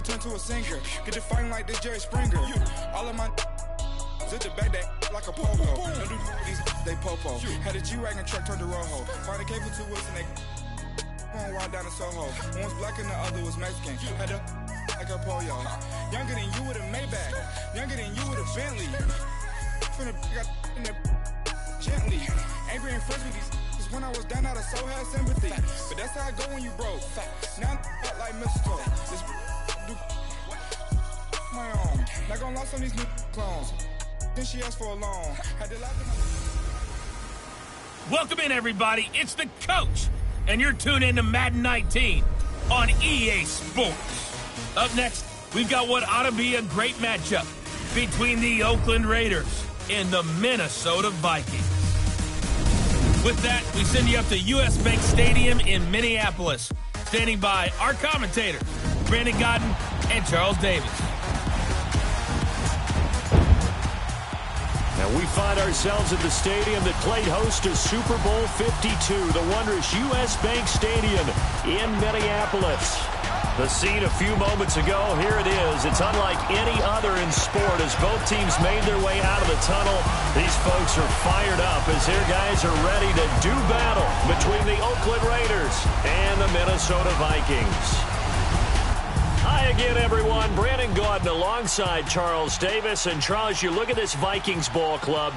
turn to a singer. Get to fighting like this Jerry Springer. All of my zip the back that like a popo. Don't do these they popo. Had a G-Wagon truck turned to Rojo. Find a cable to us and they going wild down in Soho. One was black and the other was Mexican. Had a like a pollo. Younger than you with a Maybach. Younger than you with a Bentley. From the got in the gently. Angry and friends with these. Cause when I was down out of so had sympathy. But that's how I go when you broke. Now I'm up like mistletoe. This do my own. Not gonna lost on these new clones. Then she asked for a loan. Had to laugh at my... Welcome in, everybody. It's the coach, and you're tuned in to Madden 19 on EA Sports. Up next, we've got what ought to be a great matchup between the Oakland Raiders and the Minnesota Vikings. With that, we send you up to US Bank Stadium in Minneapolis. Standing by our commentators, Brandon Godden and Charles Davis. Now we find ourselves at the stadium that played host to Super Bowl 52, the wondrous US Bank Stadium in Minneapolis. The scene a few moments ago, here it is. It's unlike any other in sport as both teams made their way out of the tunnel. These folks are fired up as their guys are ready to do battle between the Oakland Raiders and the Minnesota Vikings. Hi again, everyone. Brandon Gaudin alongside Charles Davis. And Charles, you look at this Vikings ball club.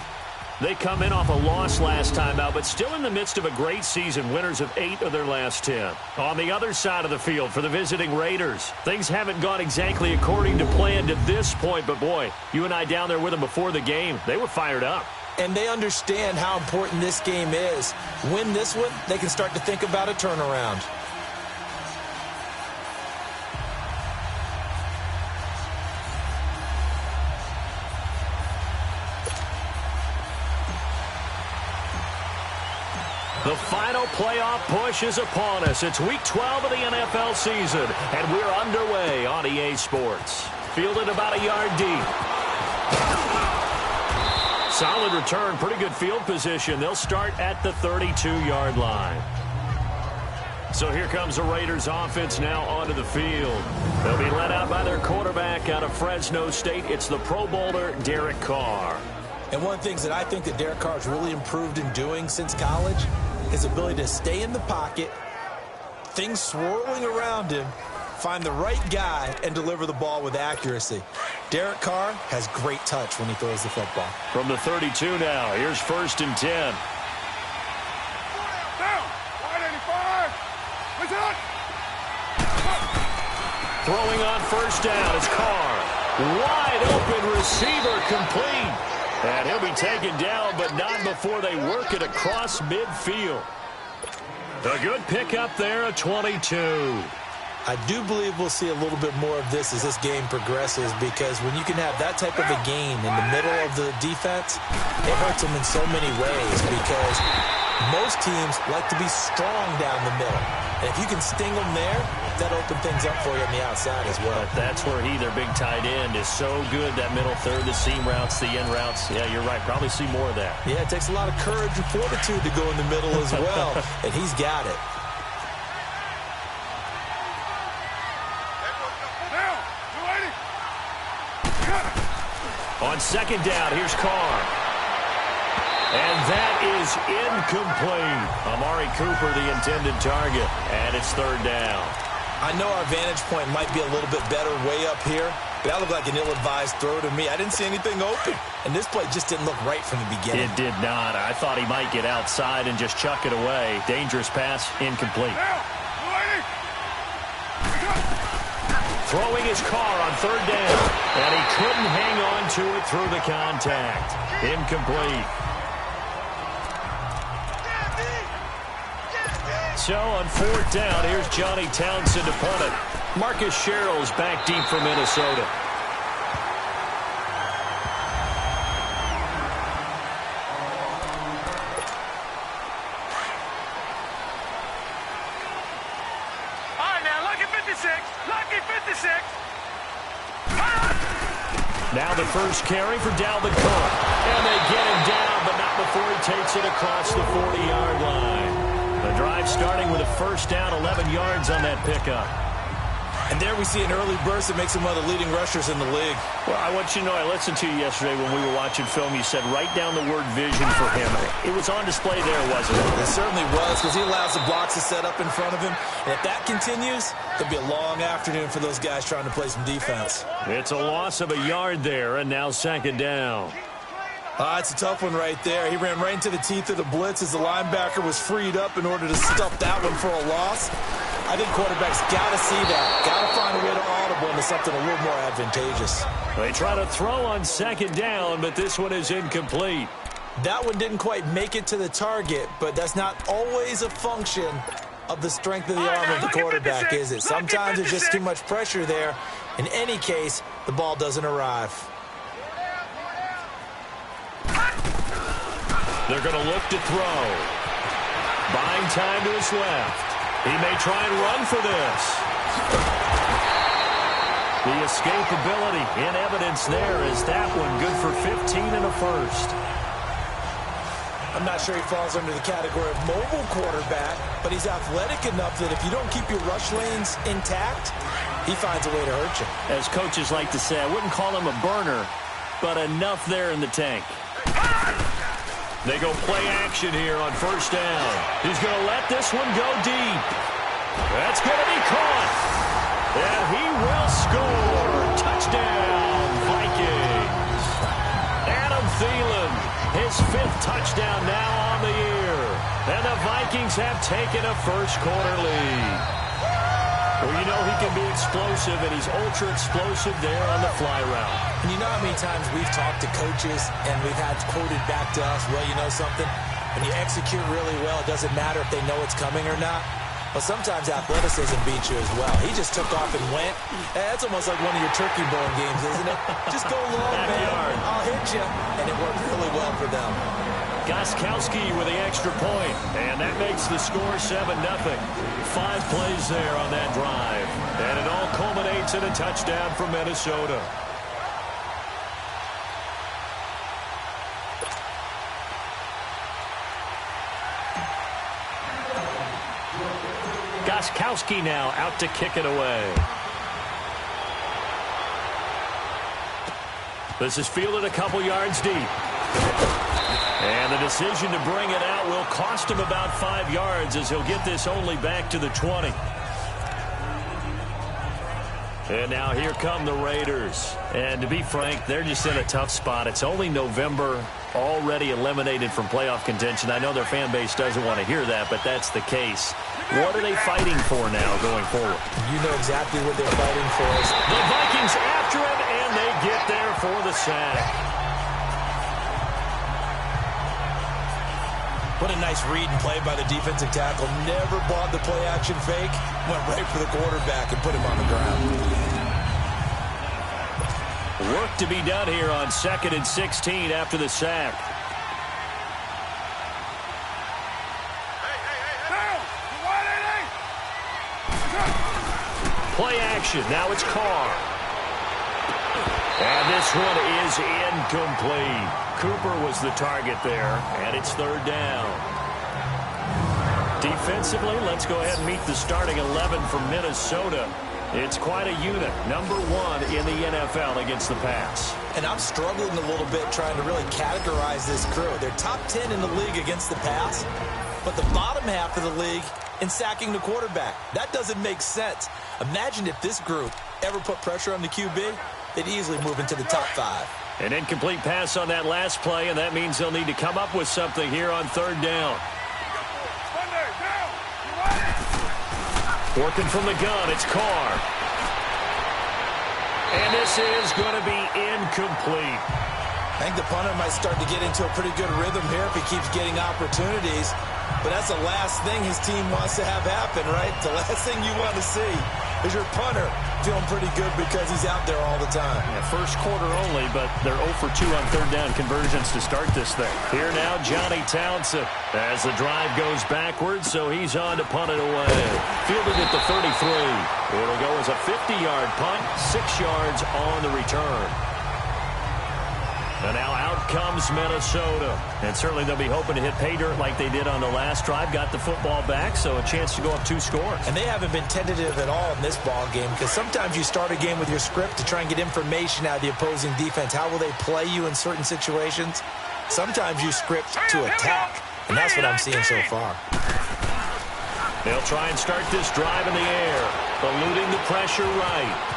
They come in off a loss last time out, but still in the midst of a great season, winners of 8 of their last 10. On the other side of the field for the visiting Raiders, things haven't gone exactly according to plan to this point, but boy, you and I down there with them before the game, they were fired up. And they understand how important this game is. Win this one, they can start to think about a turnaround. The final playoff push is upon us. It's Week 12 of the NFL season, and we're underway on EA Sports. Fielded about a yard deep. Solid return, pretty good field position. They'll start at the 32-yard line. So here comes the Raiders offense now onto the field. They'll be led out by their quarterback out of Fresno State. It's the Pro Bowler, Derek Carr. And one of the things that I think that Derek Carr has really improved in doing since college, his ability to stay in the pocket, things swirling around him, find the right guy, and deliver the ball with accuracy. Derek Carr has great touch when he throws the football. From the 32 now, here's 1st and 10. Down! 185! What's up? Throwing on 1st down is Carr. Wide open receiver complete. And he'll be taken down, but not before they work it across midfield. A good pickup there, a 22. I do believe we'll see a little bit more of this as this game progresses, because when you can have that type of a gain in the middle of the defense, it hurts them in so many ways, because most teams like to be strong down the middle. And if you can sting them there, that'll open things up for you on the outside as well. But that's where their big tight end, is so good, that middle third, the seam routes, the end routes. Yeah, you're right. Probably see more of that. Yeah, it takes a lot of courage and fortitude to go in the middle as well, and he's got it. On 2nd down, here's Carr. And that is incomplete. Amari Cooper, the intended target, and it's 3rd down. I know our vantage point might be a little bit better way up here, but that looked like an ill-advised throw to me. I didn't see anything open, and this play just didn't look right from the beginning. It did not. I thought he might get outside and just chuck it away. Dangerous pass, incomplete. Throwing his Carr on 3rd down, and he couldn't hang on to it through the contact. Incomplete. So on 4th down, here's Johnny Townsend to punt it. Marcus Sherrill's back deep for Minnesota. Now the first carry for Dalvin Cook. And they get him down, but not before he takes it across the 40-yard line. The drive starting with a 1st down, 11 yards on that pickup. And there we see an early burst that makes him one of the leading rushers in the league. Well, I want you to know, I listened to you yesterday when we were watching film. You said write down the word vision for him. It was on display there, wasn't it? It certainly was, because he allows the blocks to set up in front of him. And if that continues, it'll be a long afternoon for those guys trying to play some defense. It's a loss of a yard there, and now second down. It's a tough one right there. He ran right into the teeth of the blitz as the linebacker was freed up in order to stuff that one for a loss. I think quarterbacks got to see that. Got to find a way to audible into something a little more advantageous. They try to throw on second down, but this one is incomplete. That one didn't quite make it to the target, but that's not always a function of the strength of the arm of the quarterback, is it? Sometimes there's just too much pressure there. In any case, the ball doesn't arrive. They're going to look to throw. Buying time to his left. He may try and run for this. The escapability in evidence there is that one good for 15 and a first. I'm not sure he falls under the category of mobile quarterback, but he's athletic enough that if you don't keep your rush lanes intact, he finds a way to hurt you. As coaches like to say, I wouldn't call him a burner, but enough there in the tank. They go play action here on first down. He's going to let this one go deep. That's going to be caught. And he will score. Touchdown, Vikings. Adam Thielen, his 5th touchdown now on the year. And the Vikings have taken a first-quarter lead. Well, you know he can be explosive, and he's ultra-explosive there on the fly route. And you know how many times we've talked to coaches and we've had quoted back to us, well, you know something? When you execute really well, it doesn't matter if they know it's coming or not. But sometimes athleticism beats you as well. He just took off and went. That's almost like one of your turkey bone games, isn't it? Just go long, man. I'll hit you. And it worked really well for them. Gostkowski with the extra point, and that makes the score 7-0. 5 plays there on that drive, and it all culminates in a touchdown from Minnesota. Gostkowski now out to kick it away. This is fielded a couple yards deep. And the decision to bring it out will cost him about 5 yards as he'll get this only back to the 20. And now here come the Raiders. And to be frank, they're just in a tough spot. It's only November, already eliminated from playoff contention. I know their fan base doesn't want to hear that, but that's the case. What are they fighting for now going forward? You know exactly what they're fighting for. The Vikings after him, and they get there for the sack. What a nice read and play by the defensive tackle. Never bought the play-action fake. Went right for the quarterback and put him on the ground. Work to be done here on 2nd and 16 after the sack. Play action. Now it's Carr. And this one is incomplete. Cooper was the target there, and it's 3rd down. Defensively, let's go ahead and meet the starting 11 for Minnesota. It's quite a unit, number 1 in the NFL against the pass. And I'm struggling a little bit trying to really categorize this crew. They're top 10 in the league against the pass, but the bottom half of the league in sacking the quarterback. That doesn't make sense. Imagine if this group ever put pressure on the QB, they'd easily move into the top 5. An incomplete pass on that last play, and that means they'll need to come up with something here on 3rd down. Working from the gun, it's Carr. And this is going to be incomplete. I think the punter might start to get into a pretty good rhythm here if he keeps getting opportunities. But that's the last thing his team wants to have happen, right? The last thing you want to see is your punter feeling pretty good because he's out there all the time. Yeah, first quarter only, but they're 0 for 2 on 3rd down conversions to start this thing. Here now, Johnny Townsend as the drive goes backwards, so he's on to punt it away. Fielded at the 33. It'll go as a 50-yard punt, 6 yards on the return. And now out comes Minnesota. And certainly they'll be hoping to hit pay dirt like they did on the last drive. Got the football back, so a chance to go up 2 scores. And they haven't been tentative at all in this ball game, because sometimes you start a game with your script to try and get information out of the opposing defense. How will they play you in certain situations? Sometimes you script to attack, and that's what I'm seeing so far. They'll try and start this drive in the air, eluding the pressure right.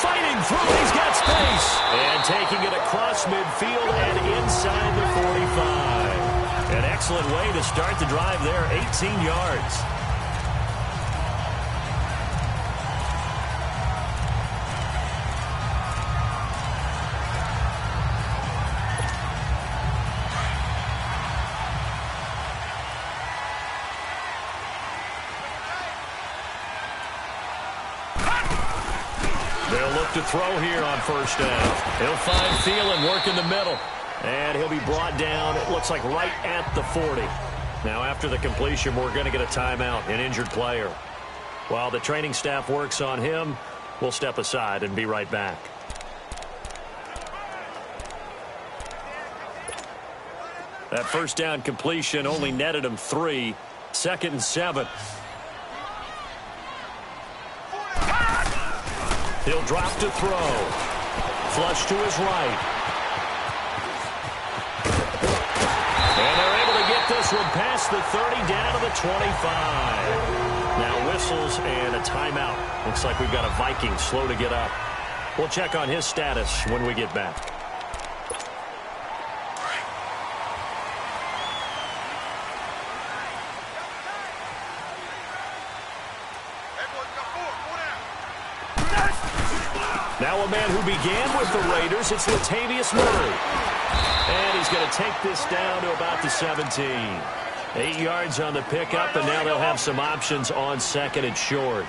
Fighting through, he's got space. And taking it across midfield and inside the 45. An excellent way to start the drive there, 18 yards. They'll look to throw here on first down. He'll find Thielen work in the middle. And he'll be brought down, it looks like, right at the 40. Now, after the completion, we're going to get a timeout, an injured player. While the training staff works on him, we'll step aside and be right back. That first down completion only netted him 3. 2nd and 7. He'll drop to throw. Flush to his right. And they're able to get this one past the 30 down to the 25. Now whistles and a timeout. Looks like we've got a Viking slow to get up. We'll check on his status when we get back. Now a man who began with the Raiders, it's Latavius Murray. And he's going to take this down to about the 17. 8 yards on the pickup, and now they'll have some options on 2nd and short.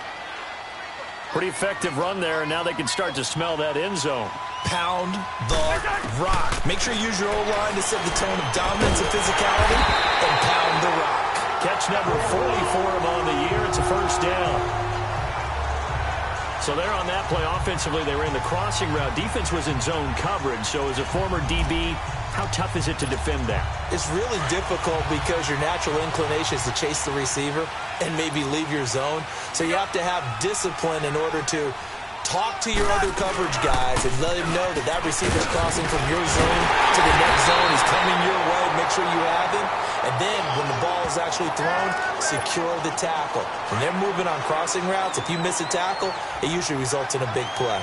Pretty effective run there, and now they can start to smell that end zone. Pound the rock. Make sure you use your O-line to set the tone of dominance and physicality, and pound the rock. Catch number 40 for him on the year. It's a first down. So there on that play, offensively, they ran the crossing route. Defense was in zone coverage. So as a former DB, how tough is it to defend that? It's really difficult because your natural inclination is to chase the receiver and maybe leave your zone. So you have to have discipline in order to talk to your other coverage guys and let him know that that receiver's crossing from your zone to the next zone. He's coming your way. Make sure you have him. And then when the ball is actually thrown, secure the tackle. When they're moving on crossing routes, if you miss a tackle, it usually results in a big play.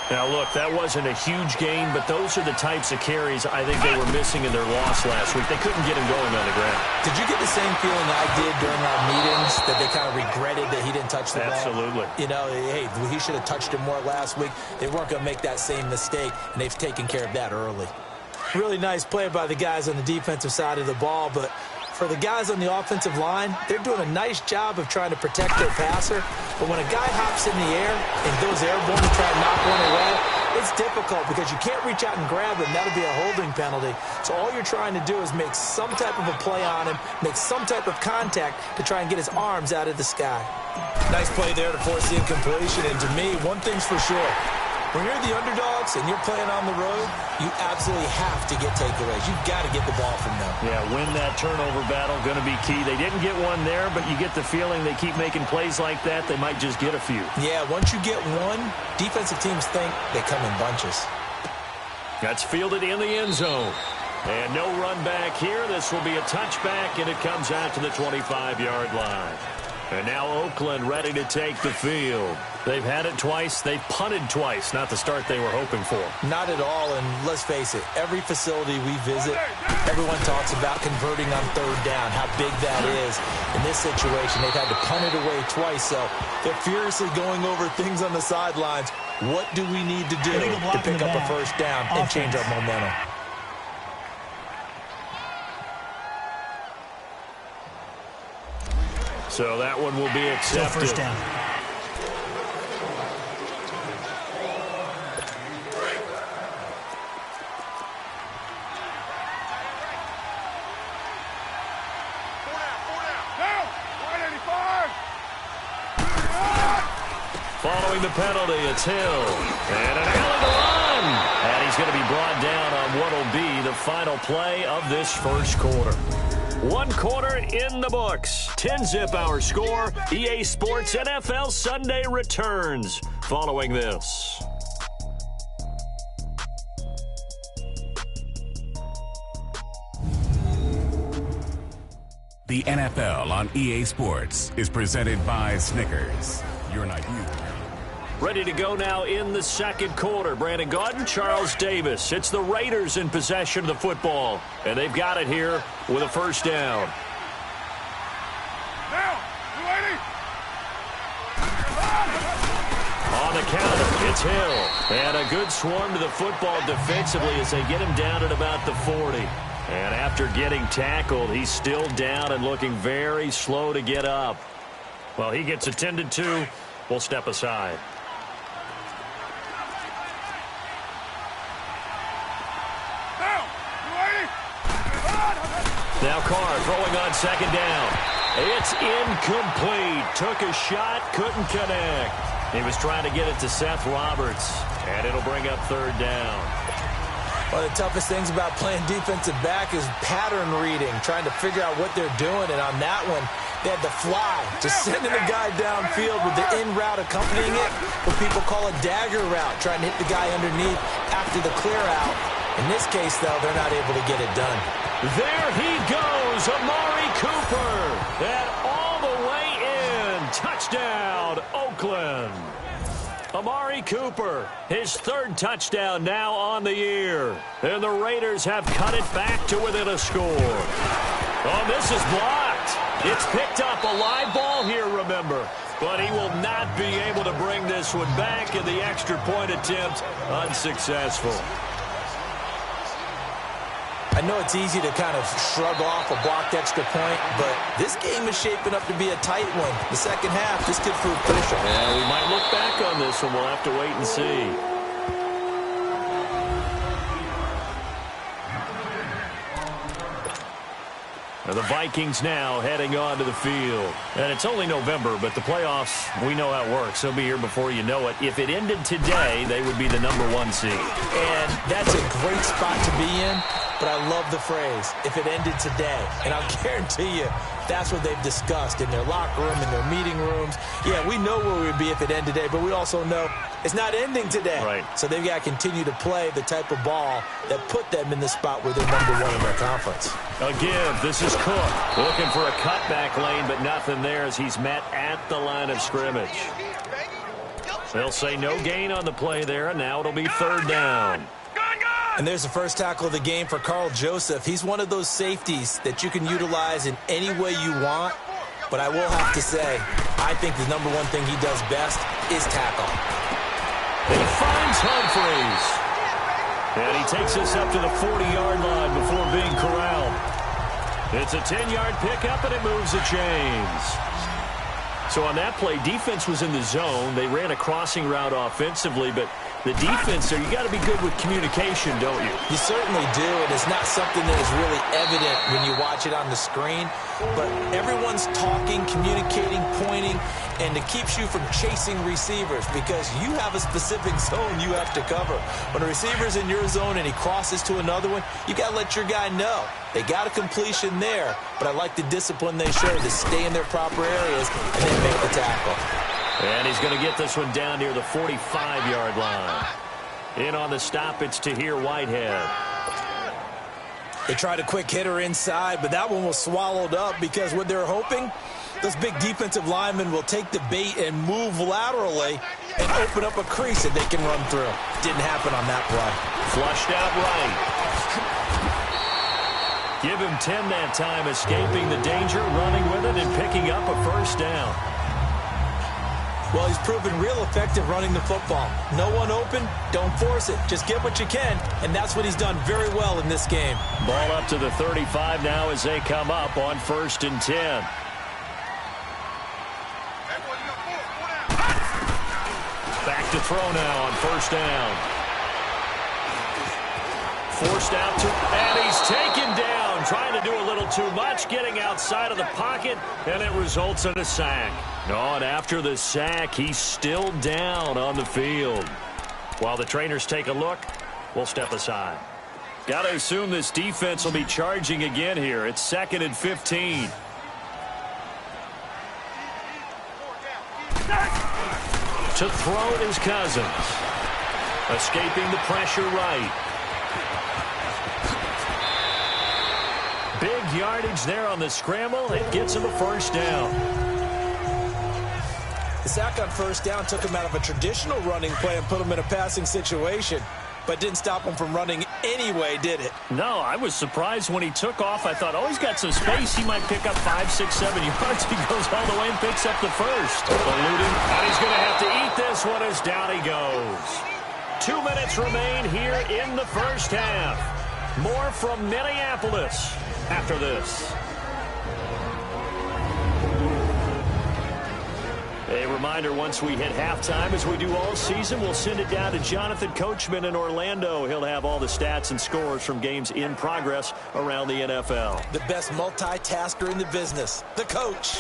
Now, look, that wasn't a huge gain, but those are the types of carries I think they were missing in their loss last week. They couldn't get him going on the ground. Did you get the same feeling I did during our meetings, that they kind of regretted that he didn't touch the ball? Absolutely. You know, hey, he should have touched it more last week. They weren't going to make that same mistake, and they've taken care of that early. Really nice play by the guys on the defensive side of the ball, but for the guys on the offensive line, they're doing a nice job of trying to protect their passer. But when a guy hops in the air and goes airborne to try and knock one away, it's difficult because you can't reach out and grab him. That'll be a holding penalty. So all you're trying to do is make some type of a play on him, make some type of contact to try and get his arms out of the sky. Nice play there to force the incompletion. And to me, one thing's for sure. When you're the underdogs and you're playing on the road, you absolutely have to get takeaways. You've got to get the ball from them. Yeah, win that turnover battle, going to be key. They didn't get one there, but you get the feeling they keep making plays like that, they might just get a few. Yeah, once you get one, defensive teams think they come in bunches. That's fielded in the end zone. And no run back here. This will be a touchback, and it comes out to the 25-yard line. And now Oakland ready to take the field. They've had it twice. They've punted twice. Not the start they were hoping for. Not at all, and let's face it, every facility we visit, everyone talks about converting on third down, how big that is. In this situation, they've had to punt it away twice, so they're furiously going over things on the sidelines. What do we need to do to pick up a first down and change our momentum? So that one will be accepted. First down. Following the penalty, it's Hill. And an alley to run. And he's going to be brought down on what will be the final play of this first quarter. 1 quarter in the books. 10-zip our score. EA Sports NFL Sunday returns following this. The NFL on EA Sports is presented by Snickers. You're not you. Ready to go now in the second quarter. Brandon Gaudin, Charles Davis. It's the Raiders in possession of the football. And they've got it here with a first down. On the counter, it's Hill. And a good swarm to the football defensively as they get him down at about the 40. And after getting tackled, he's still down and looking very slow to get up. Well, he gets attended to. We'll step aside. Now Carr throwing on second down. It's incomplete. Took a shot, couldn't connect. He was trying to get it to Seth Roberts, and it'll bring up third down. One of the toughest things about playing defensive back is pattern reading, trying to figure out what they're doing. And on that one, they had to fly, just sending the guy downfield with the in route accompanying it, what people call a dagger route, trying to hit the guy underneath after the clear out. In this case, though, they're not able to get it done. There he goes, Amari Cooper. And all the way in. Touchdown, Oakland. Amari Cooper, his third touchdown now on the year. And the Raiders have cut it back to within a score. Oh, this is blocked. It's picked up, a live ball here, remember. But he will not be able to bring this one back, and the extra point attempt unsuccessful. I know it's easy to kind of shrug off a blocked extra point, but this game is shaping up to be a tight one. The second half, this could prove crucial. Yeah, we might look back on this one. We'll have to wait and see. The Vikings now heading onto the field. And it's only November, but the playoffs, we know how it works. They'll be here before you know it. If it ended today, they would be the #1 seed. And that's a great spot to be in, but I love the phrase, if it ended today. And I'll guarantee you, that's what they've discussed in their locker room, in their meeting rooms. Yeah, we know where we'd be if it ended today, but we also know it's not ending today. Right. So they've got to continue to play the type of ball that put them in the spot where they're #1 in their conference. A give. This is Cook looking for a cutback lane, but nothing there as he's met at the line of scrimmage. They'll say no gain on the play there, and now it'll be third down. And there's the first tackle of the game for Carl Joseph. He's one of those safeties that you can utilize in any way you want. But I will have to say, I think the #1 thing he does best is tackle. He finds Humphreys. And he takes us up to the 40-yard line before being corralled. It's a 10-yard pickup, and it moves the chains. So on that play, defense was in the zone. They ran a crossing route offensively, but the defense there, you got to be good with communication, don't you? You certainly do, and it's not something that is really evident when you watch it on the screen. But everyone's talking, communicating, pointing, and it keeps you from chasing receivers because you have a specific zone you have to cover. When a receiver's in your zone and he crosses to another one, you got to let your guy know. They got a completion there, but I like the discipline they show to stay in their proper areas and then make the tackle. And he's going to get this one down near the 45-yard line. In on the stop, it's Tahir Whitehead. They tried a quick hitter inside, but that one was swallowed up because what they're hoping, those big defensive linemen will take the bait and move laterally and open up a crease that they can run through. Didn't happen on that play. Flushed out right. Give him 10 that time, escaping the danger, running with it, and picking up a first down. Well, he's proven real effective running the football. No one open, don't force it. Just get what you can, and that's what he's done very well in this game. Ball up to the 35 now as they come up on 1st and 10. Back to throw now on 1st down. Forced out to, and he's taken down trying to do a little too much, getting outside of the pocket, and it results in a sack. Oh, and after the sack, he's still down on the field. While the trainers take a look, we'll step aside. Got to assume this defense will be charging again here. It's 2nd and 15. To throw is Cousins. Escaping the pressure right. Big yardage there on the scramble. It gets him a first down. The sack on first down took him out of a traditional running play and put him in a passing situation, but didn't stop him from running anyway, did it? No, I was surprised when he took off. I thought, oh, he's got some space. He might pick up 5, 6, 7 yards. He goes all the way and picks up the first. Eluding, and he's going to have to eat this one as down he goes. 2 minutes remain here in the first half. More from Minneapolis after this. A reminder, once we hit halftime, as we do all season, we'll send it down to Jonathan Coachman in Orlando. He'll have all the stats and scores from games in progress around the NFL. The best multitasker in the business, the coach.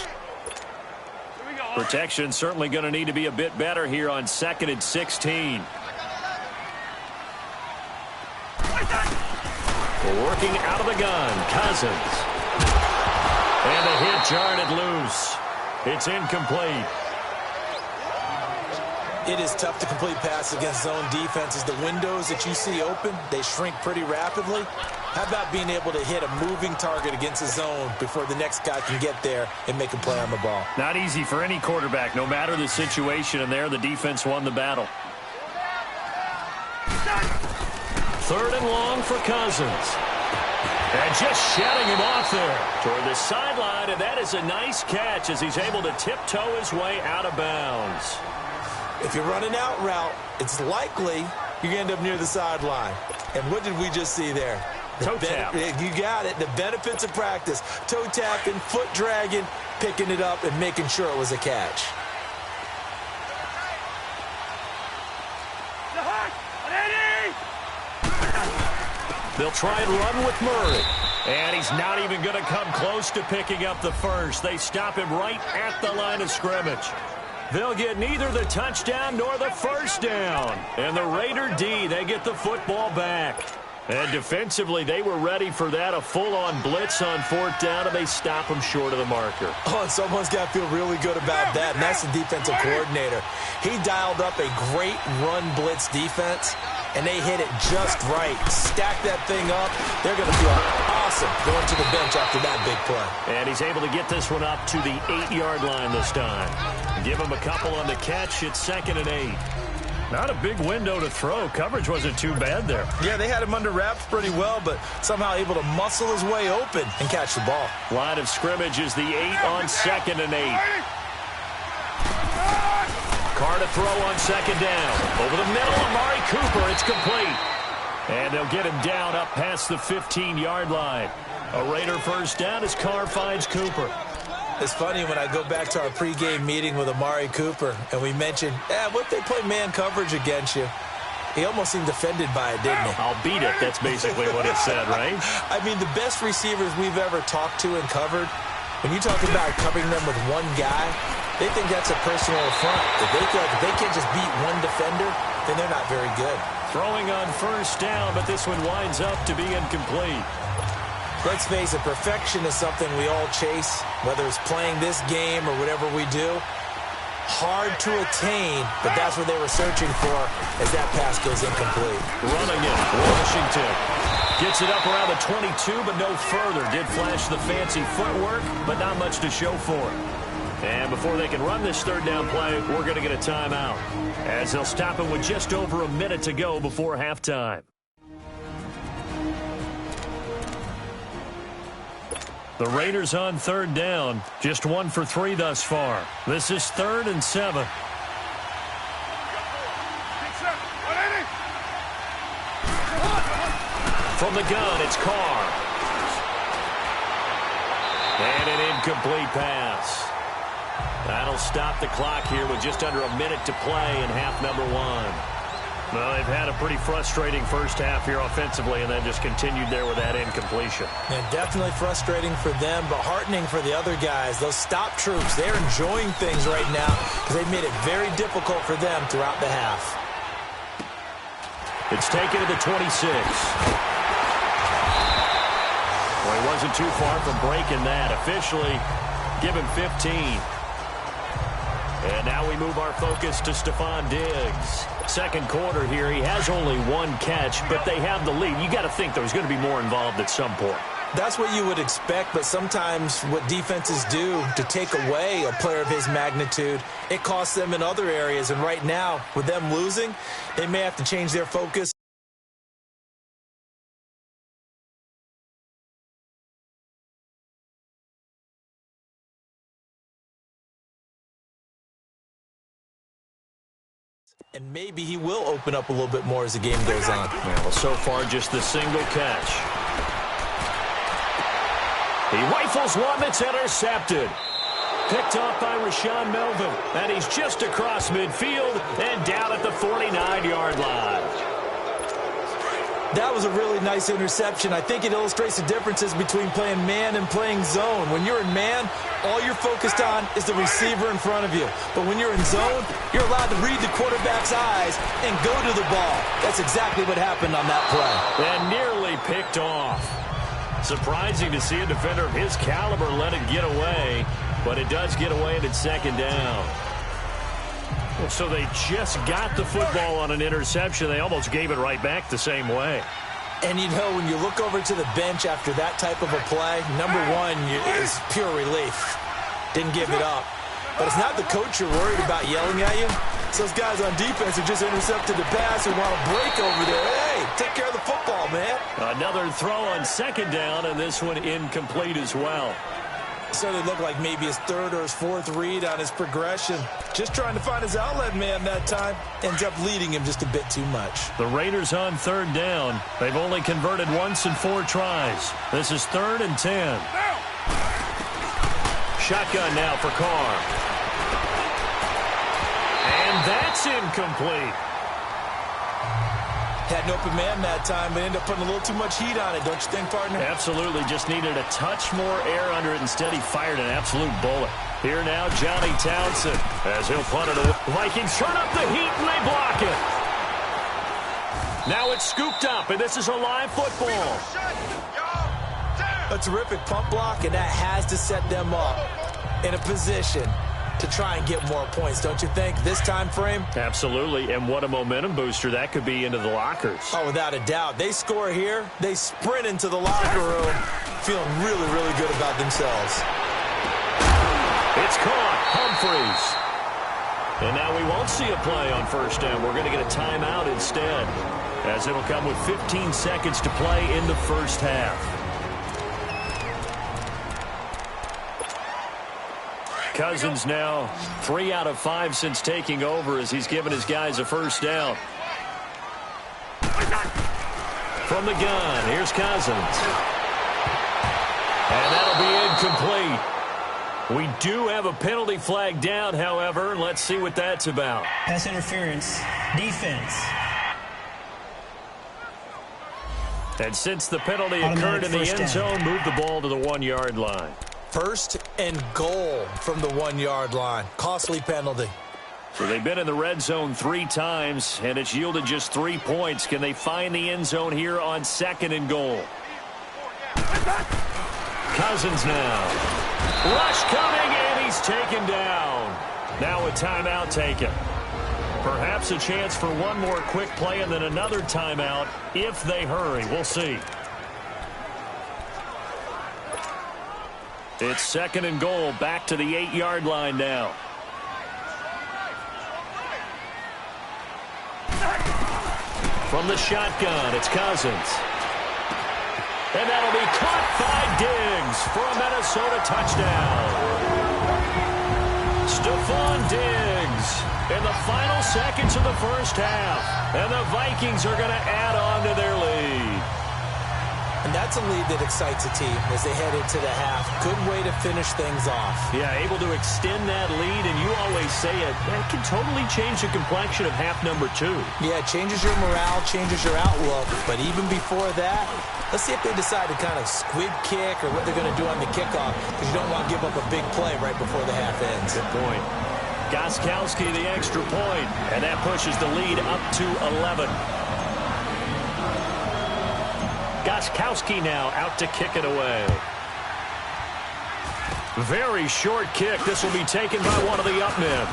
Protection certainly going to need to be a bit better here on 2nd and 16. We're working out of the gun. Cousins. And the hit jarred loose. It's incomplete. It is tough to complete passes against zone defenses. The windows that you see open, they shrink pretty rapidly. How about being able to hit a moving target against a zone before the next guy can get there and make a play on the ball? Not easy for any quarterback, no matter the situation, and there the defense won the battle. 3rd and long for Cousins. And just shutting him off there toward the sideline, and that is a nice catch as he's able to tiptoe his way out of bounds. If you're running out route, it's likely you're going to end up near the sideline. And what did we just see there? Toe tap. You got it. The benefits of practice. Toe tapping, foot dragging, picking it up, and making sure it was a catch. They'll try and run with Murray. And he's not even going to come close to picking up the first. They stop him right at the line of scrimmage. They'll get neither the touchdown nor the first down. And the Raider D, they get the football back. And defensively, they were ready for that, a full-on blitz on 4th down, and they stop him short of the marker. Oh, and someone's got to feel really good about that, and that's the defensive coordinator. He dialed up a great run blitz defense, and they hit it just right. Stack that thing up. They're going to feel awesome going to the bench after that big play. And he's able to get this one up to the 8-yard line this time. Give him a couple on the catch. It's 2nd and 8. Not a big window to throw. Coverage wasn't too bad there. Yeah, they had him under wraps pretty well, but somehow able to muscle his way open and catch the ball. Line of scrimmage is the 8 on 2nd and 8. Carr to throw on 2nd down. Over the middle, Amari Cooper. It's complete. And they'll get him down up past the 15-yard line. A Raider first down as Carr finds Cooper. It's funny when I go back to our pregame meeting with Amari Cooper and we mentioned, what if they play man coverage against you? He almost seemed offended by it, didn't he? I'll beat it. That's basically what it said, right? I mean, the best receivers we've ever talked to and covered, when you talk about covering them with one guy, they think that's a personal affront. If they feel like if they can't just beat one defender, then they're not very good. Throwing on first down, but this one winds up to be incomplete. Let's face it, perfection is something we all chase, whether it's playing this game or whatever we do. Hard to attain, but that's what they were searching for as that pass goes incomplete. Running it, Washington. Gets it up around the 22, but no further. Did flash the fancy footwork, but not much to show for it. And before they can run this 3rd down play, we're going to get a timeout, as they'll stop it with just over a minute to go before halftime. The Raiders on 3rd down, just 1 for 3 thus far. This is 3rd and 7. From the gun, it's Carr. And an incomplete pass. That'll stop the clock here with just under a minute to play in half number 1. Well, they've had a pretty frustrating first half here offensively and then just continued there with that incompletion. And definitely frustrating for them, but heartening for the other guys. Those stop troops, they're enjoying things right now because they've made it very difficult for them throughout the half. It's taken to the 26. Well, he wasn't too far from breaking that. Officially, give him 15. And now we move our focus to Stephon Diggs. Second quarter here, he has only one catch, but they have the lead. You got to think there's going to be more involved at some point. That's what you would expect, but sometimes what defenses do to take away a player of his magnitude, it costs them in other areas. And right now, with them losing, they may have to change their focus. And maybe he will open up a little bit more as the game goes on. Well, so far, just the single catch. He rifles one that's intercepted. Picked off by Rashaan Melvin. And he's just across midfield and down at the 49-yard line. That was a really nice interception. I think it illustrates the differences between playing man and playing zone. When you're in man, all you're focused on is the receiver in front of you. But when you're in zone, you're allowed to read the quarterback's eyes and go to the ball. That's exactly what happened on that play. And nearly picked off. Surprising to see a defender of his caliber let it get away, but it does get away and it's second down. So they just got the football on an interception. They almost gave it right back the same way. And, you know, when you look over to the bench after that type of a play, number one is pure relief. Didn't give it up. But it's not the coach you're worried about yelling at you. It's those guys on defense who just intercepted the pass and want to break over there. Hey, take care of the football, man. Another throw on second down, and this one incomplete as well. So it looked like maybe his third or his fourth read on his progression. Just trying to find his outlet man that time. Ends up leading him just a bit too much. The Raiders on third down. They've only converted once in 4 tries. This is 3rd and 10. Shotgun now for Carr. And that's incomplete. Had an open man that time, but ended up putting a little too much heat on it, don't you think, partner? Absolutely. Just needed a touch more air under it. Instead, he fired an absolute bullet. Here now, Johnny Townsend, as he'll punt it away. Vikings turn up the heat, and they block it. Now it's scooped up, and this is a live football. A terrific pump block, and that has to set them up in a position to try and get more points, don't you think, this time frame? Absolutely, and what a momentum booster that could be into the lockers. Oh, without a doubt. They score here, they sprint into the locker room, feeling really, really good about themselves. It's caught, Humphreys. And now we won't see a play on first down. We're going to get a timeout instead, as it'll come with 15 seconds to play in the first half. Cousins now 3 out of 5 since taking over as he's given his guys a first down. From the gun, here's Cousins. And that'll be incomplete. We do have a penalty flag down, however. Let's see what that's about. Pass interference, defense. And since the penalty occurred in the end zone, move the ball to the 1-yard line. 1st and goal from the 1-yard line. Costly penalty. So they've been in the red zone 3 times, and it's yielded just 3 points. Can they find the end zone here on 2nd and goal? Cousins now. Rush coming, and he's taken down. Now a timeout taken. Perhaps a chance for one more quick play and then another timeout if they hurry. We'll see. It's 2nd and goal, back to the 8-yard line now. From the shotgun, it's Cousins. And that'll be caught by Diggs for a Minnesota touchdown. Stephon Diggs in the final seconds of the first half. And the Vikings are going to add on to their lead. And that's a lead that excites a team as they head into the half. Good way to finish things off. Yeah, able to extend that lead, and you always say it can totally change the complexion of half number 2. Yeah, it changes your morale, changes your outlook. But even before that, let's see if they decide to kind of squib kick or what they're going to do on the kickoff, because you don't want to give up a big play right before the half ends. Good point. Gostkowski the extra point, and that pushes the lead up to 11. Gostkowski now out to kick it away. Very short kick. This will be taken by one of the up men.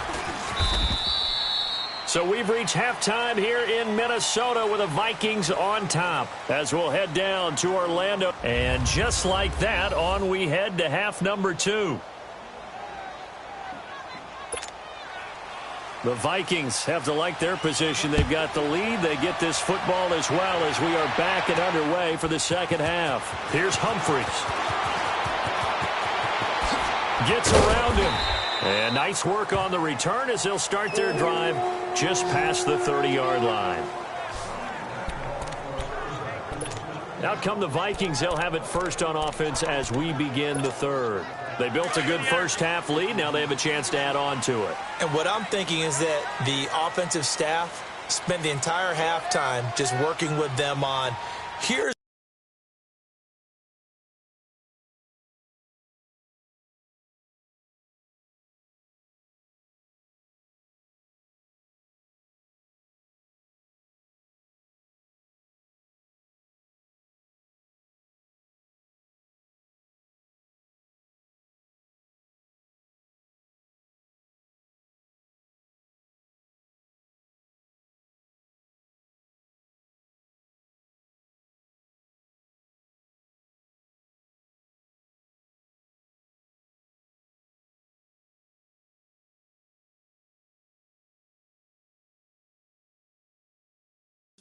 So we've reached halftime here in Minnesota with the Vikings on top as we'll head down to Orlando. And just like that, on we head to half number 2. The Vikings have to like their position. They've got the lead. They get this football as well as we are back and underway for the second half. Here's Humphries. Gets around him. And nice work on the return as they'll start their drive just past the 30-yard line. Out come the Vikings. They'll have it first on offense as we begin the third. They built a good first-half lead. Now they have a chance to add on to it. And what I'm thinking is that the offensive staff spent the entire halftime just working with them on, here's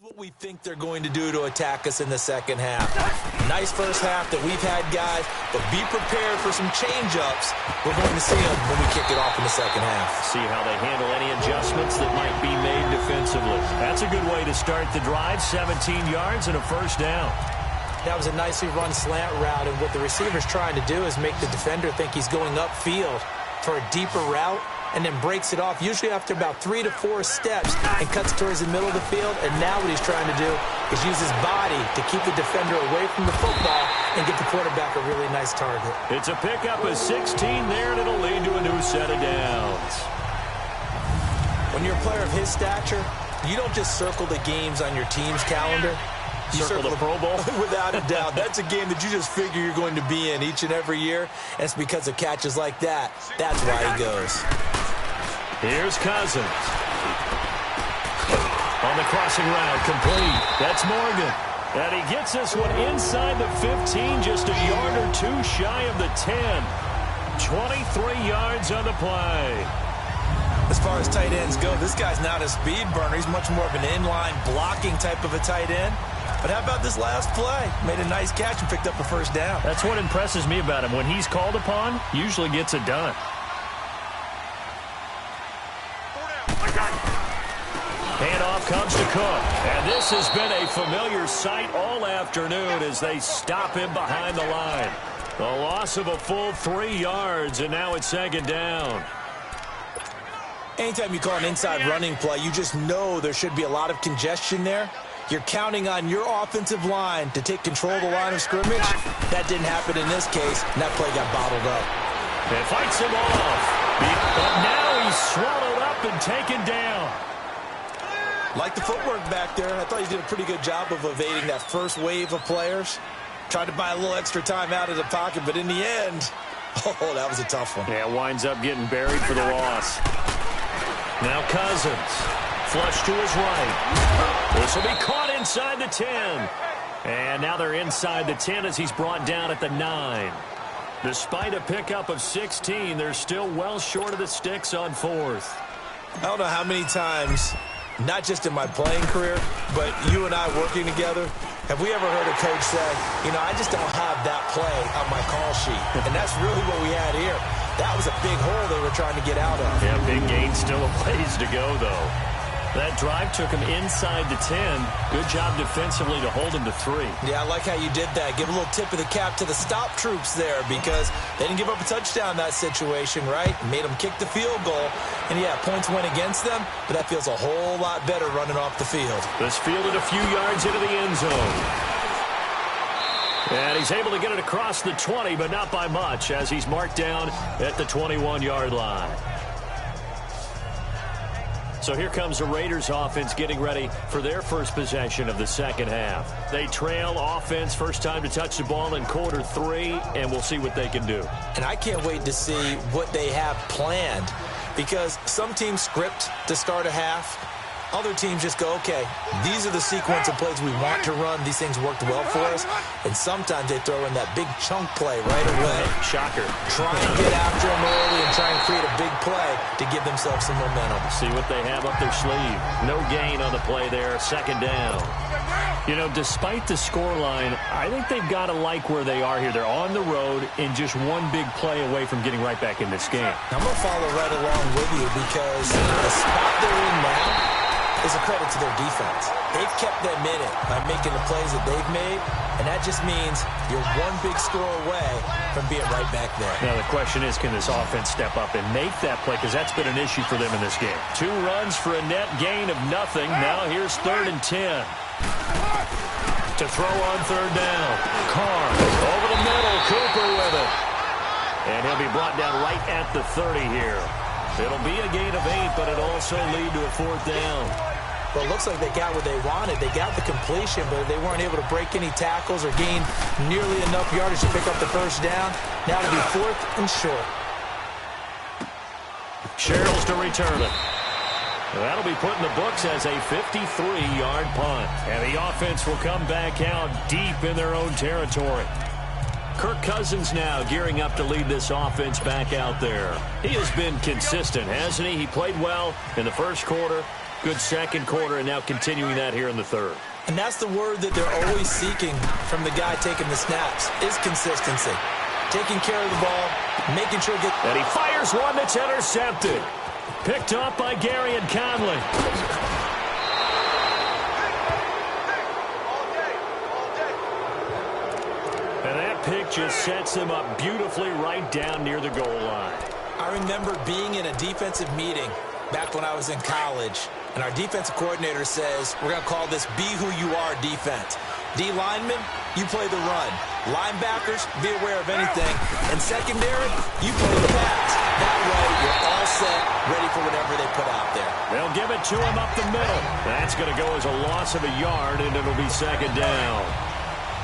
what we think they're going to do to attack us in the second half. Nice first half that we've had, guys, but be prepared for some change-ups. We're going to see them when we kick it off in the second half. See how they handle any adjustments that might be made defensively. That's a good way to start the drive. 17 yards and a first down. That was a nicely run slant route, and what the receiver's trying to do is make the defender think he's going upfield for a deeper route, and then breaks it off, usually after about 3 to 4 steps, and cuts towards the middle of the field. And now what he's trying to do is use his body to keep the defender away from the football and get the quarterback a really nice target. It's a pickup of 16 there, and it'll lead to a new set of downs. When you're a player of his stature, you don't just circle the games on your team's calendar. You circle the Pro Bowl? Without a doubt. That's a game that you just figure you're going to be in each and every year. And it's because of catches like that. That's why he goes. Here's Cousins. On the crossing route, complete. That's Morgan. And he gets this one inside the 15, just a yard or two shy of the 10. 23 yards on the play. As far as tight ends go, this guy's not a speed burner. He's much more of an inline blocking type of a tight end. But how about this last play? Made a nice catch and picked up a first down. That's what impresses me about him. When he's called upon, usually gets it done. Handoff comes to Cook. And this has been a familiar sight all afternoon as they stop him behind the line. The loss of a full 3 yards, and now it's second down. Anytime you call an inside running play, you just know there should be a lot of congestion there. You're counting on your offensive line to take control of the line of scrimmage. That didn't happen in this case, and that play got bottled up. It fights him off. But now he's swallowed up and taken down. Like the footwork back there, I thought he did a pretty good job of evading that first wave of players. Tried to buy a little extra time out of the pocket, but in the end, oh, that was a tough one. Yeah, winds up getting buried for the loss. Now Cousins. Flush to his right. This will be caught inside the 10. And now they're inside the 10 as he's brought down at the 9. Despite a pickup of 16, they're still well short of the sticks on fourth. I don't know how many times, not just in my playing career, but you and I working together, have we ever heard a coach say, you know, I just don't have that play on my call sheet. And that's really what we had here. That was a big hole they were trying to get out of. Yeah, big gain, still a ways to go, though. That drive took him inside the 10. Good job defensively to hold him to 3. Yeah, I like how you did that. Give a little tip of the cap to the stop troops there because they didn't give up a touchdown in that situation, right? Made them kick the field goal. And, yeah, points went against them, but that feels a whole lot better running off the field. This fielded a few yards into the end zone. And he's able to get it across the 20, but not by much as he's marked down at the 21-yard line. So here comes the Raiders offense getting ready for their first possession of the second half. They trail offense, first time to touch the ball in quarter 3, and we'll see what they can do. And I can't wait to see what they have planned because some teams script to start a half. Other teams just go, okay, these are the sequence of plays we want to run. These things worked well for us. And sometimes they throw in that big chunk play right away. Shocker. Try and get after them early and try and create a big play to give themselves some momentum. See what they have up their sleeve. No gain on the play there. Second down. You know, despite the scoreline, I think they've got to like where they are here. They're on the road and just one big play away from getting right back in this game. I'm going to follow right along with you because the spot they're in now is a credit to their defense. They've kept them in it by making the plays that they've made, and that just means you're one big score away from being right back there. Now the question is, can this offense step up and make that play? Because that's been an issue for them in this game. 2 runs for a net gain of nothing. Now here's 3rd and 10. To throw on 3rd down. Carr over the middle. Cooper with it. And he'll be brought down right at the 30 here. It'll be a gain of 8, but it'll also lead to a 4th down. Well, it looks like they got what they wanted. They got the completion, but they weren't able to break any tackles or gain nearly enough yardage to pick up the first down. Now it'll be 4th and short. Sherrills to return it. That'll be put in the books as a 53-yard punt. And the offense will come back out deep in their own territory. Kirk Cousins now gearing up to lead this offense back out there. He has been consistent, hasn't he? He played well in the first quarter, good second quarter, and now continuing that here in the third. And that's the word that they're always seeking from the guy taking the snaps, is consistency. Taking care of the ball, making sure get... And he fires one that's intercepted. Picked up by Gary and Conley. And that pick just sets them up beautifully right down near the goal line. I remember being in a defensive meeting back when I was in college, and our defensive coordinator says, we're going to call this Be Who You Are defense. D linemen, you play the run. Linebackers, be aware of anything. And secondary, you play the pass. That way, you're all set, ready for whatever they put out there. They'll give it to him up the middle. That's going to go as a loss of a yard, and it'll be second down.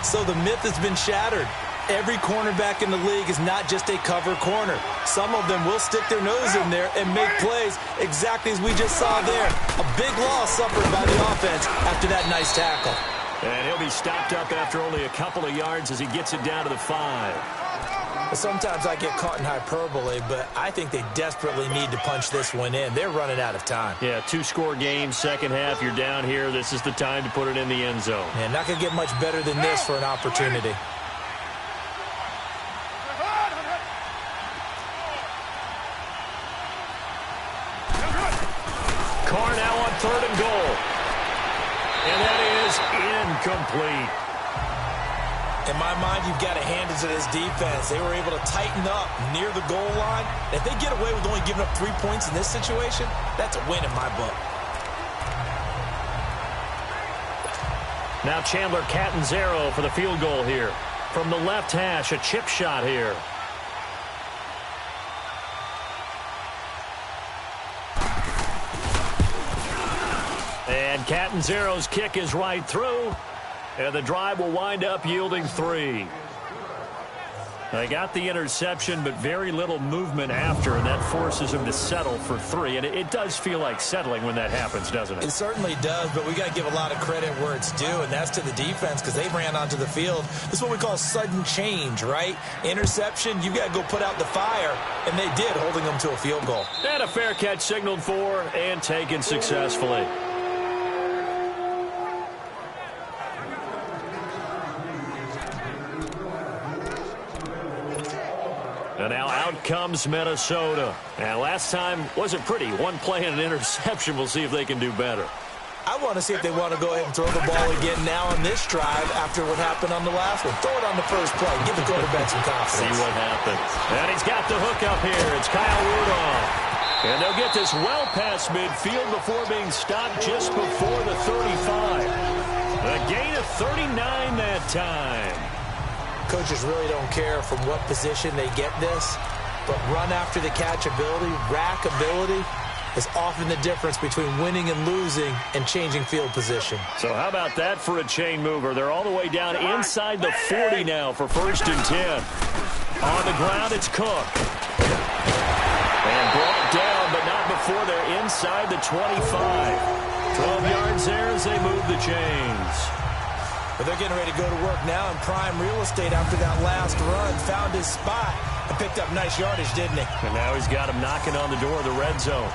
So the myth has been shattered. Every cornerback in the league is not just a cover corner. Some of them will stick their nose in there and make plays exactly as we just saw there. A big loss suffered by the offense after that nice tackle. And he'll be stopped up after only a couple of yards as he gets it down to the 5. Sometimes I get caught in hyperbole, but I think they desperately need to punch this one in. They're running out of time. Yeah, 2-score game, second half. You're down here. This is the time to put it in the end zone. Yeah, not going to get much better than this for an opportunity. Carr now on 3rd and goal. And that is incomplete. In my mind, you've got to hand it to this defense. They were able to tighten up near the goal line. If they get away with only giving up 3 points in this situation, that's a win in my book. Now Chandler Catanzaro for the field goal here. From the left hash, a chip shot here. And Catanzaro's kick is right through. And the drive will wind up yielding 3. They got the interception, but very little movement after, and that forces them to settle for 3. And it does feel like settling when that happens, doesn't it? It certainly does, but we got to give a lot of credit where it's due, and that's to the defense because they ran onto the field. This is what we call sudden change, right? Interception, you got to go put out the fire, and they did, holding them to a field goal. And a fair catch signaled for and taken successfully. And now out comes Minnesota. And last time wasn't pretty. One play and an interception. We'll see if they can do better. I want to see if they want to go ahead and throw the ball again now on this drive after what happened on the last one. Throw it on the first play. Give the quarterback some confidence. See what happens. And he's got the hook up here. It's Kyle Rudolph. And they'll get this well past midfield before being stopped just before the 35. A gain of 39 that time. Coaches really don't care from what position they get this, but run after the catch ability, rack ability, is often the difference between winning and losing and changing field position. So how about that for a chain mover? They're all the way down inside the 40 now for 1st and 10. On the ground, it's Cook. And brought down, but not before they're inside the 25. 12 yards there as they move the chains. But they're getting ready to go to work now in prime real estate after that last run. Found his spot and picked up nice yardage, didn't he? And now he's got him knocking on the door of the red zone.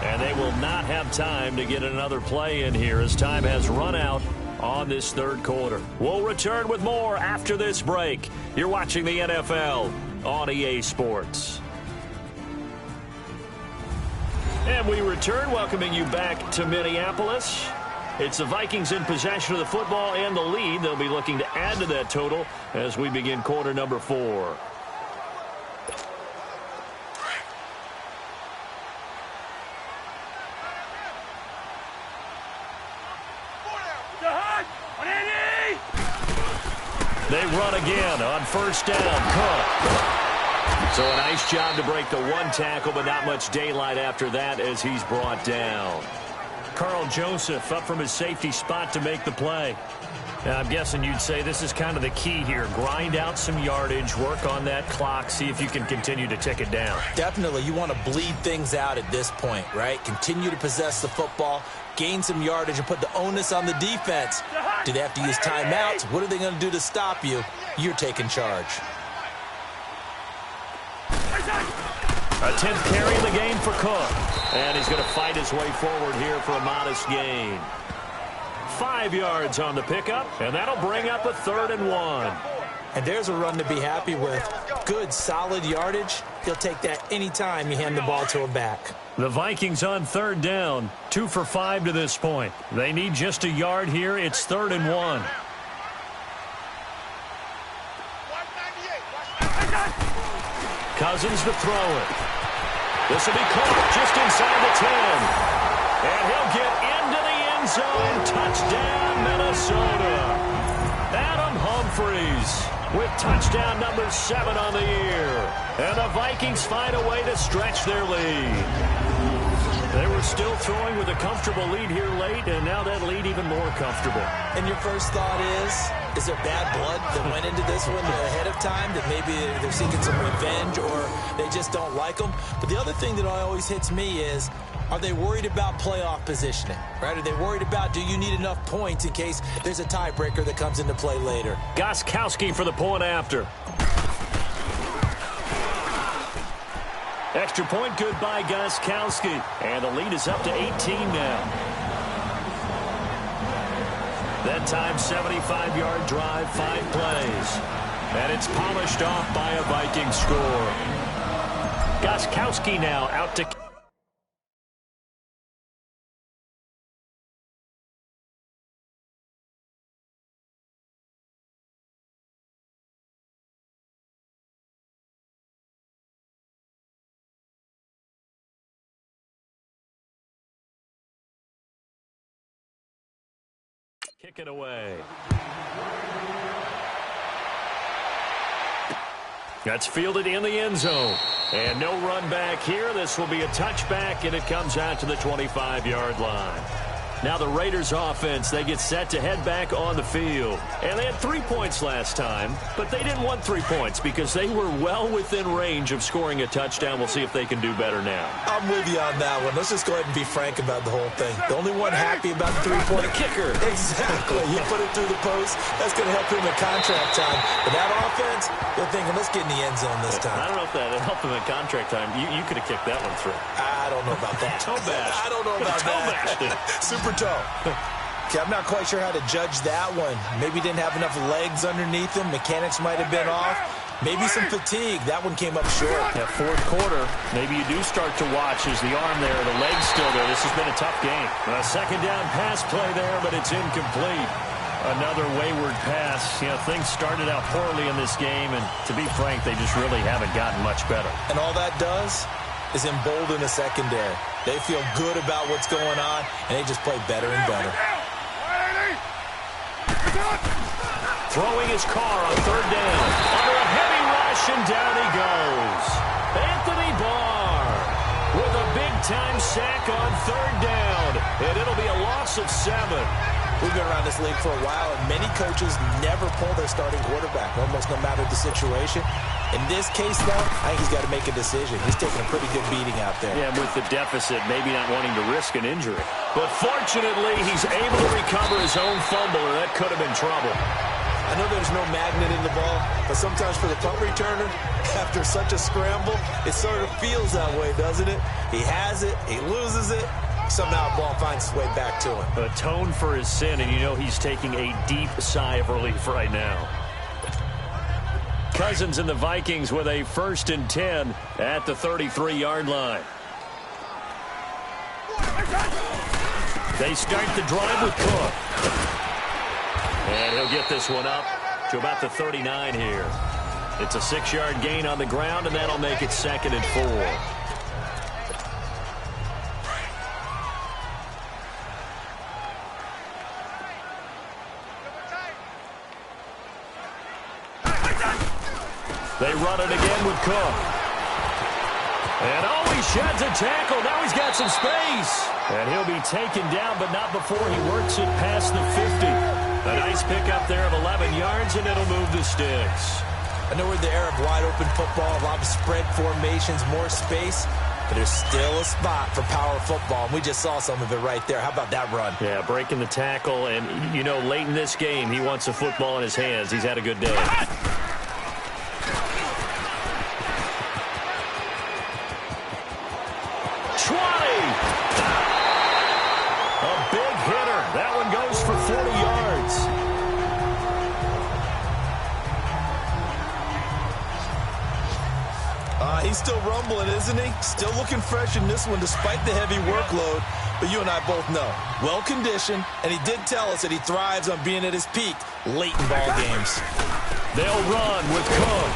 And they will not have time to get another play in here as time has run out on this third quarter. We'll return with more after this break. You're watching the NFL on EA Sports. And we return, welcoming you back to Minneapolis. It's the Vikings in possession of the football and the lead. They'll be looking to add to that total as we begin quarter number 4. They run again on 1st down. Cook. So a nice job to break the one tackle, but not much daylight after that as he's brought down. Carl Joseph up from his safety spot to make the play. Now, I'm guessing you'd say this is kind of the key here. Grind out some yardage, work on that clock, see if you can continue to tick it down. Definitely. You want to bleed things out at this point, right? Continue to possess the football, gain some yardage, and put the onus on the defense. Do they have to use timeouts? What are they going to do to stop you? You're taking charge. A 10th carry in the game for Cook. And he's going to fight his way forward here for a modest gain. 5 yards on the pickup, and that'll bring up a 3rd and 1. And there's a run to be happy with. Good, solid yardage. He'll take that anytime you hand the ball to a back. The Vikings on 3rd down, 2 for 5 to this point. They need just a yard here. It's 3rd and 1. Cousins to throw it. This will be caught just inside the 10. And he'll get into the end zone. Touchdown, Minnesota. Adam Humphries with touchdown number 7 on the year. And the Vikings find a way to stretch their lead. They were still throwing with a comfortable lead here late, and now that lead even more comfortable. And your first thought is there bad blood that went into this one ahead of time, that maybe they're seeking some revenge or they just don't like them? But the other thing that always hits me is, are they worried about playoff positioning, right? Are they worried about, do you need enough points in case there's a tiebreaker that comes into play later? Gostkowski for the point after. Extra point good by Gostkowski. And the lead is up to 18 now. That time, 75-yard drive, 5 plays. And it's polished off by a Viking score. Gostkowski now out to... Kick it away. That's fielded in the end zone. And no run back here. This will be a touchback, and it comes out to the 25-yard line. Now the Raiders offense, they get set to head back on the field. And they had 3 points last time, but they didn't want 3 points because they were well within range of scoring a touchdown. We'll see if they can do better now. I'm with you on that one. Let's just go ahead and be frank about the whole thing. The only one happy about the 3-point kicker. Exactly. You put it through the post. That's going to help him at contract time. But that offense, they're thinking, let's get in the end zone this time. I don't know if that helped him at contract time. You could have kicked that one through. I don't know about that. Toe bash. I don't know about that. Toe bashed it. Super toe. Okay, I'm not quite sure how to judge that one. Maybe didn't have enough legs underneath him. Mechanics might have been off. Maybe some fatigue. That one came up short. Yeah, fourth quarter, maybe you do start to watch as the arm there, the leg's still there. This has been a tough game. A second down pass play there, but it's incomplete. Another wayward pass. You know, things started out poorly in this game, and to be frank, they just really haven't gotten much better. And all that does is embolden the secondary. They feel good about what's going on, and they just play better and better. Throwing his car on third down. Under a heavy rush, and down he goes. Anthony Barr with a big-time sack on third down, and it'll be a loss of 7. We've been around this league for a while, and many coaches never pull their starting quarterback, almost no matter the situation. In this case, though, I think he's got to make a decision. He's taking a pretty good beating out there. Yeah, with the deficit, maybe not wanting to risk an injury. But fortunately, he's able to recover his own fumble, or that could have been trouble. I know there's no magnet in the ball, but sometimes for the punt returner, after such a scramble, it sort of feels that way, doesn't it? He has it, he loses it, somehow the ball finds its way back to him. Atone for his sin, and you know he's taking a deep sigh of relief right now. Cousins and the Vikings with a 1st and 10 at the 33-yard line. They start the drive with Cook. And he'll get this one up to about the 39 here. It's a 6-yard gain on the ground, and that'll make it 2nd and 4. They run it again with Cook. And he sheds a tackle. Now he's got some space. And he'll be taken down, but not before he works it past the 50. A nice pickup there of 11 yards, and it'll move the sticks. I know we're in the era of wide-open football, a lot of spread formations, more space, but there's still a spot for power football, and we just saw some of it right there. How about that run? Yeah, breaking the tackle, and, you know, late in this game, he wants the football in his hands. He's had a good day. He's still rumbling, isn't he? Still looking fresh in this one despite the heavy workload. But you and I both know, well-conditioned, and he did tell us that he thrives on being at his peak late in ball games. They'll run with Cook.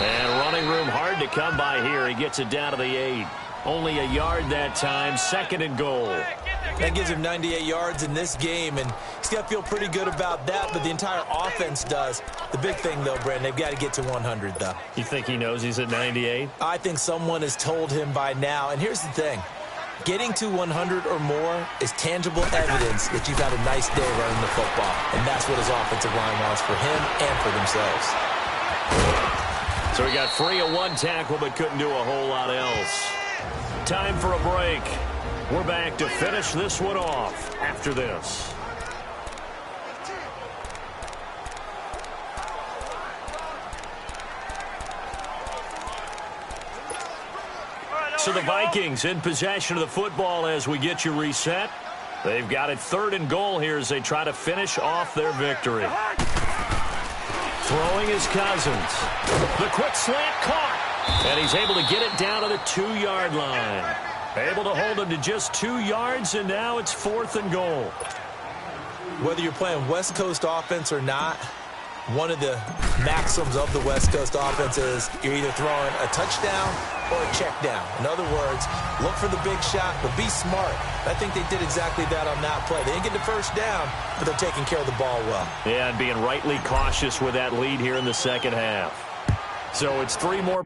And running room hard to come by here. He gets it down to the 8. Only a yard that time, 2nd and goal. That gives him 98 yards in this game, and he's got to feel pretty good about that, but the entire offense does. The big thing, though, Brandon, they've got to get to 100, though. You think he knows he's at 98? I think someone has told him by now, and here's the thing. Getting to 100 or more is tangible evidence that you've had a nice day running the football, and that's what his offensive line wants for him and for themselves. So he got free of one tackle, but couldn't do a whole lot else. Time for a break. We're back to finish this one off after this. So the Vikings in possession of the football as we get you reset. They've got it 3rd and goal here as they try to finish off their victory. Throwing his Cousins. The quick slant caught. And he's able to get it down to the 2-yard line. Able to hold him to just 2 yards, and now it's 4th and goal. Whether you're playing West Coast offense or not, one of the maxims of the West Coast offense is you're either throwing a touchdown or a check down. In other words, look for the big shot, but be smart. I think they did exactly that on that play. They didn't get the first down, but they're taking care of the ball well. Yeah, and being rightly cautious with that lead here in the second half. So it's 3 more.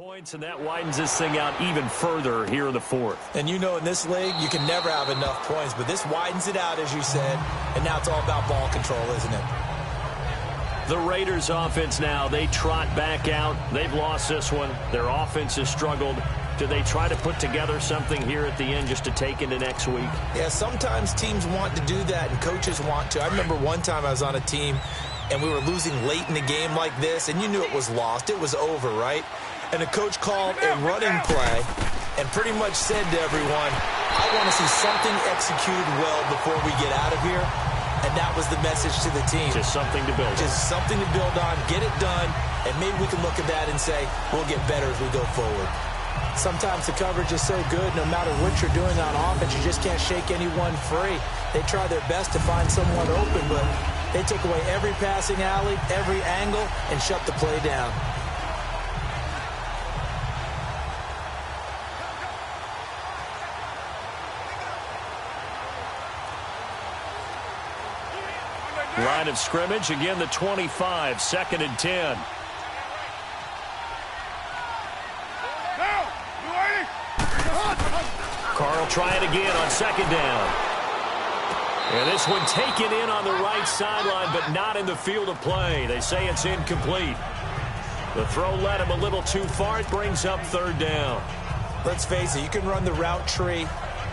points, and that widens this thing out even further here in the fourth. And you know in this league, you can never have enough points, but this widens it out, as you said, and now it's all about ball control, isn't it? The Raiders offense now, they trot back out. They've lost this one. Their offense has struggled. Do they try to put together something here at the end just to take into next week? Yeah, sometimes teams want to do that and coaches want to. I remember one time I was on a team and we were losing late in the game like this, and you knew it was lost. It was over, right? And the coach called a running play and pretty much said to everyone, I want to see something executed well before we get out of here. And that was the message to the team. Just something to build on. Just something to build on, get it done, and maybe we can look at that and say, we'll get better as we go forward. Sometimes the coverage is so good, no matter what you're doing on offense, you just can't shake anyone free. They try their best to find someone open, but they take away every passing alley, every angle, and shut the play down. Line of scrimmage, again the 25, 2nd and 10. Carl trying again on 2nd down. And this one taken in on the right sideline, but not in the field of play. They say it's incomplete. The throw led him a little too far. It brings up 3rd down. Let's face it, you can run the route tree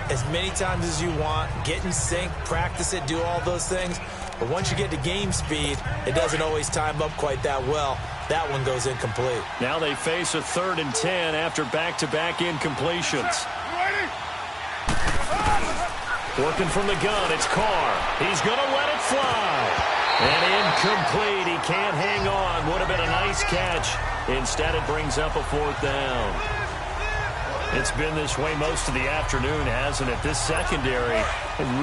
as many times as you want, get in sync, practice it, do all those things. But once you get to game speed, it doesn't always time up quite that well. That one goes incomplete. Now they face a 3rd and 10 after back-to-back incompletions. Working from the gun, it's Carr. He's going to let it fly. And incomplete. He can't hang on. Would have been a nice catch. Instead, it brings up a 4th down. It's been this way most of the afternoon, hasn't it? This secondary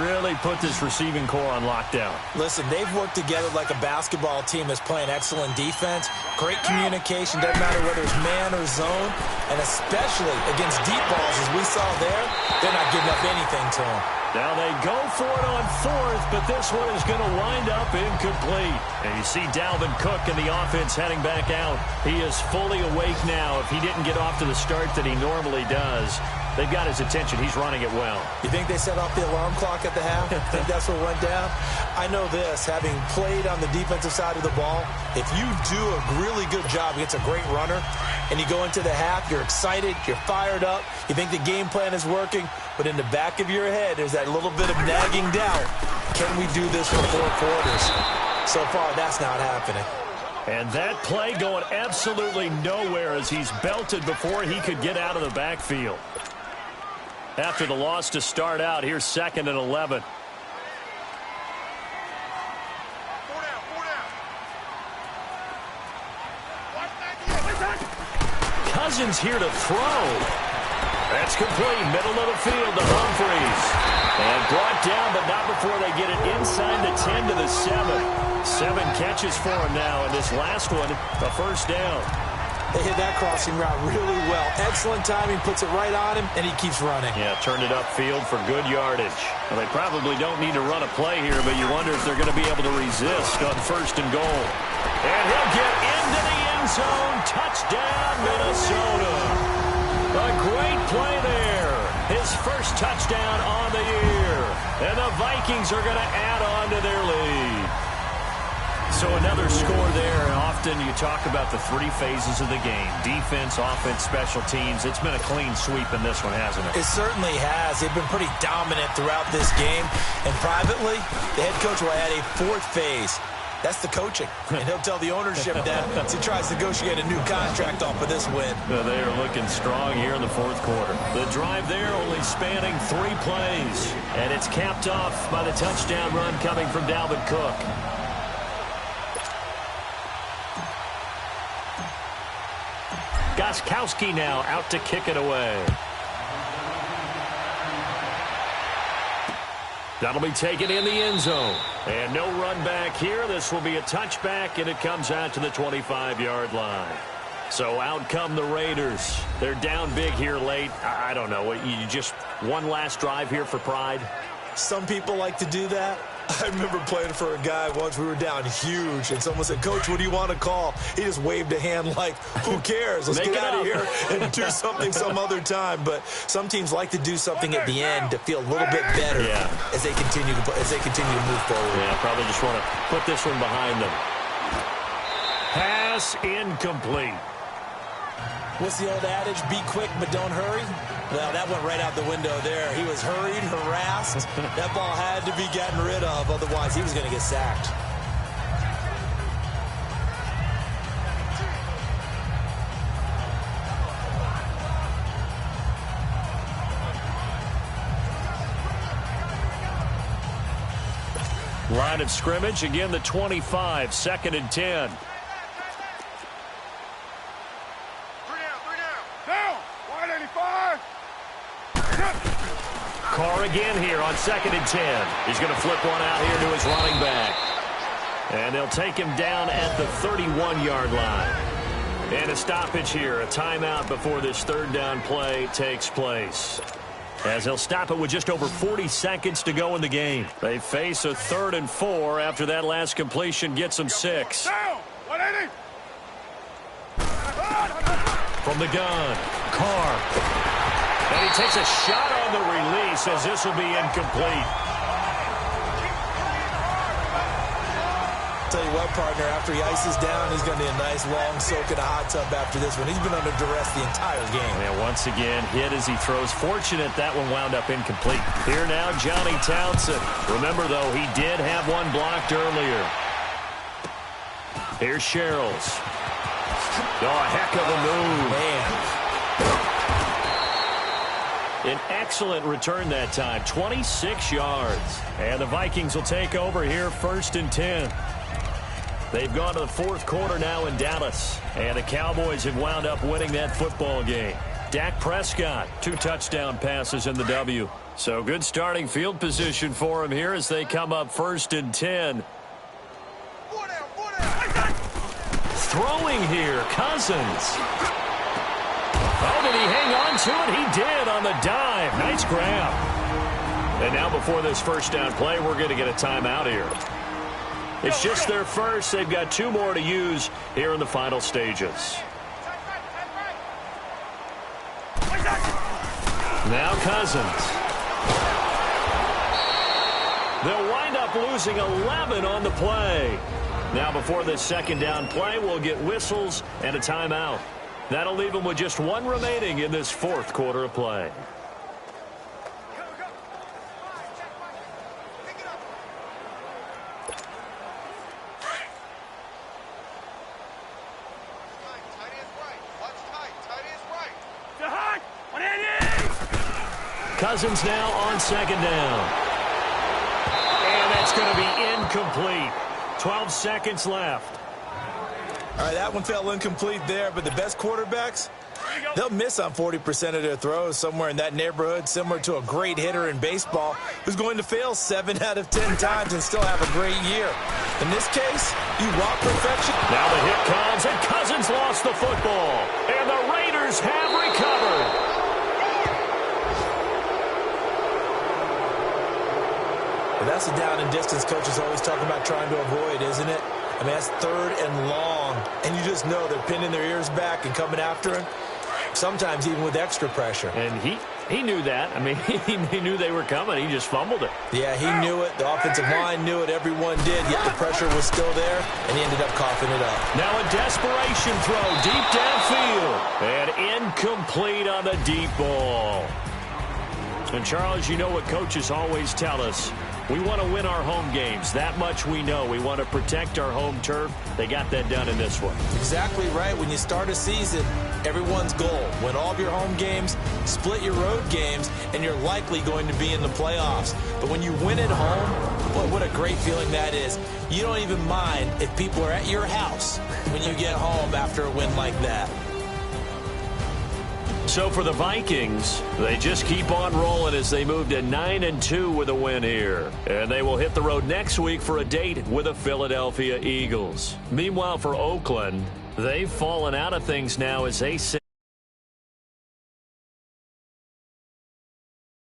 really put this receiving core on lockdown. Listen, they've worked together like a basketball team that's playing excellent defense. Great communication, doesn't matter whether it's man or zone. And especially against deep balls, as we saw there, they're not giving up anything to them. Now they go for it on 4th, but this one is going to wind up incomplete. And you see Dalvin Cook and the offense heading back out. He is fully awake now. If he didn't get off to the start that he normally does, they've got his attention. He's running it well. You think they set off the alarm clock at the half? Think that's what went down? I know this, having played on the defensive side of the ball, if you do a really good job against a great runner, and you go into the half, you're excited, you're fired up, you think the game plan is working, but in the back of your head, there's that little bit of nagging doubt. Can we do this for 4 quarters? So far, that's not happening. And that play going absolutely nowhere as he's belted before he could get out of the backfield. After the loss to start out, here's 2nd and 11. Cousins here to throw. That's complete. Middle of the field to Humphreys. And brought down, but not before they get it inside the 10 to the 7. 7 catches for him now, and this last one, a 1st down. They hit that crossing route really well. Excellent timing, puts it right on him, and he keeps running. Yeah, turned it upfield for good yardage. Well, they probably don't need to run a play here, but you wonder if they're going to be able to resist on 1st and goal. And he'll get into the end zone. Touchdown, Minnesota. A great play there. His first touchdown on the year. And the Vikings are going to add on to their lead. So another score there. Often you talk about the 3 phases of the game. Defense, offense, special teams. It's been a clean sweep in this one, hasn't it? It certainly has. They've been pretty dominant throughout this game. And privately, the head coach will add a 4th phase. That's the coaching. And he'll tell the ownership that as he tries to negotiate a new contract off of this win. They are looking strong here in the 4th quarter. The drive there only spanning 3 plays. And it's capped off by the touchdown run coming from Dalvin Cook. Gostkowski now out to kick it away. That'll be taken in the end zone. And no run back here. This will be a touchback, and it comes out to the 25-yard line. So out come the Raiders. They're down big here late. I don't know. You just one last drive here for pride? Some people like to do that. I remember playing for a guy once. We were down huge, and someone said, "Coach, what do you want to call?" He just waved a hand like, who cares? Let's get out of here and do something some other time. But some teams like to do something at the end to feel a little bit better as they continue to move forward. Yeah, probably just want to put this one behind them. Pass incomplete. What's the old adage? Be quick, but don't hurry. Well, that went right out the window there. He was hurried, harassed. That ball had to be gotten rid of. Otherwise, he was going to get sacked. Line of scrimmage, again the 25, 2nd and 10. Carr again here on 2nd and 10. He's going to flip one out here to his running back. And they'll take him down at the 31-yard line. And a stoppage here, a timeout before this 3rd down play takes place. As he'll stop it with just over 40 seconds to go in the game. They face a 3rd and 4 after that last completion gets them 6. From the gun, Carr. And he takes a shot on the release as this will be incomplete. Tell you what, partner, after he ices down, he's going to need a nice long soak in a hot tub after this one. He's been under duress the entire game. And once again, hit as he throws. Fortunate that one wound up incomplete. Here now, Johnny Townsend. Remember, though, he did have one blocked earlier. Here's Sherrills. Oh, a heck of a move. Man. An excellent return that time, 26 yards. And the Vikings will take over here, 1st and 10. They've gone to the 4th quarter now in Dallas. And the Cowboys have wound up winning that football game. Dak Prescott, 2 touchdown passes in the W. So good starting field position for him here as they come up 1st and 10. Throwing here, Cousins. Oh, did he hang on to it? He did on the dive. Nice grab. And now before this 1st down play, we're going to get a timeout here. It's just their first. They've got 2 more to use here in the final stages. Now Cousins. They'll wind up losing 11 on the play. Now before this 2nd down play, we'll get whistles and a timeout. That'll leave them with just 1 remaining in this 4th quarter of play. Cousins now on 2nd down. And that's going to be incomplete. 12 seconds left. All right, that one fell incomplete there, but the best quarterbacks, they'll miss on 40% of their throws, somewhere in that neighborhood, similar to a great hitter in baseball who's going to fail 7 out of 10 times and still have a great year. In this case, you want perfection. Now the hit comes, and Cousins lost the football. And the Raiders have recovered. Well, that's the down and distance coaches always talk about trying to avoid, isn't it? I mean, that's 3rd and long, and you just know they're pinning their ears back and coming after him, sometimes even with extra pressure. And he knew that. I mean, he knew they were coming. He just fumbled it. Yeah, he knew it. The offensive line knew it. Everyone did, yet the pressure was still there, and he ended up coughing it up. Now a desperation throw deep downfield. And incomplete on the deep ball. And, Charles, you know what coaches always tell us. We want to win our home games. That much we know. We want to protect our home turf. They got that done in this one. Exactly right. When you start a season, everyone's goal, win all of your home games, split your road games, and you're likely going to be in the playoffs. But when you win at home, boy, what a great feeling that is. You don't even mind if people are at your house when you get home after a win like that. So for the Vikings, they just keep on rolling as they move to 9-2 with a win here. And they will hit the road next week for a date with the Philadelphia Eagles. Meanwhile, for Oakland, they've fallen out of things now as they sit